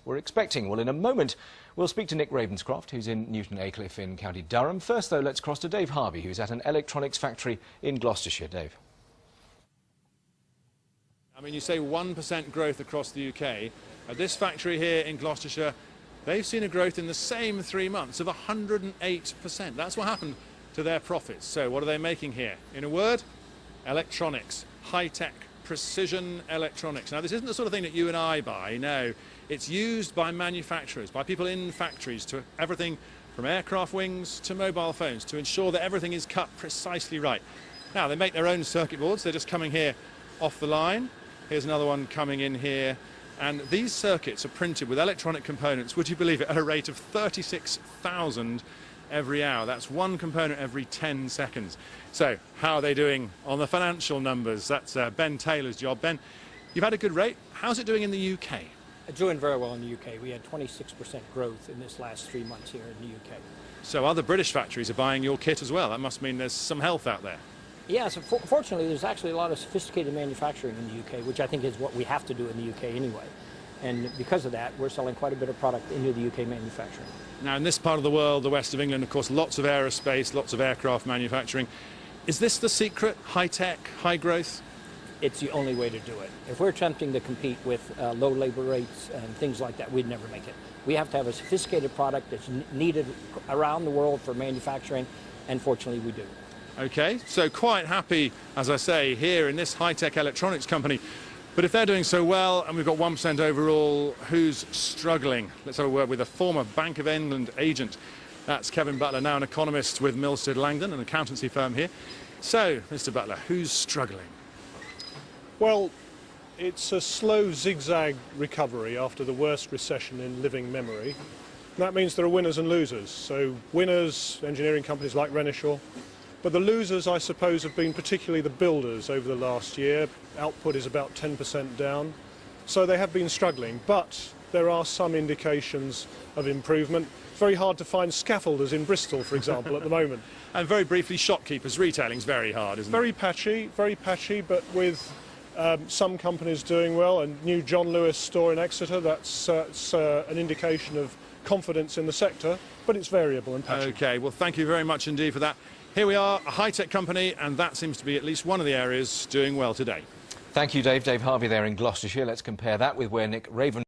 we're expecting. Well, in a moment, we'll speak to Nick Ravenscroft, who's in Newton Aycliffe in County Durham. First, though, let's cross to Dave Harvey, who's at an electronics factory in Gloucestershire. Dave. I mean, you say 1% growth across the UK. At this factory here in Gloucestershire, they've seen a growth in the same 3 months of 108%. That's what happened to their profits. So what are they making here? In a word, electronics, high-tech, precision electronics. Now, this isn't the sort of thing that you and I buy, no. It's used by manufacturers, by people in factories, to everything from aircraft wings to mobile phones, to ensure that everything is cut precisely right. Now, they make their own circuit boards. They're just coming here off the line. Here's another one coming in here. And these circuits are printed with electronic components, would you believe it, at a rate of 36,000 every hour. That's one component every 10 seconds. So how are they doing on the financial numbers? That's Ben Taylor's job. Ben, you've had a good rate. How's it doing in the UK? Doing very well in the UK. We had 26% growth in this last 3 months here in the UK. So other British factories are buying your kit as well. That must mean there's some health out there. Yeah, so fortunately there's actually a lot of sophisticated manufacturing in the UK, which I think is what we have to do in the UK anyway. And because of that, we're selling quite a bit of product into the UK manufacturing. Now, in this part of the world, the west of England, of course, lots of aerospace, lots of aircraft manufacturing. Is this the secret? High-tech, high growth? It's the only way to do it. If we're attempting to compete with low labor rates and things like that, we'd never make it. We have to have a sophisticated product that's needed around the world for manufacturing, and fortunately we do. Okay, so quite happy, as I say, here in this high-tech electronics company. But if they're doing so well, and we've got 1% overall, who's struggling? Let's have a word with a former Bank of England agent. That's Kevin Butler, now an economist with Milstead Langdon, an accountancy firm here. So, Mr. Butler, who's struggling? Well, it's a slow zigzag recovery after the worst recession in living memory. That means there are winners and losers. So winners, engineering companies like Renishaw. But the losers, I suppose, have been particularly the builders over the last year. Output is about 10% down. So they have been struggling, but there are some indications of improvement. It's very hard to find scaffolders in Bristol, for example, at the moment. And very briefly, shopkeepers, retailing's very hard, isn't it? Very patchy, but with some companies doing well. A new John Lewis store in Exeter, that's an indication of confidence in the sector, but it's variable and patchy. OK, well, thank you very much indeed for that. Here we are, a high-tech company, and that seems to be at least one of the areas doing well today. Thank you, Dave. Dave Harvey there in Gloucestershire. Let's compare that with where Nick Ravenscroft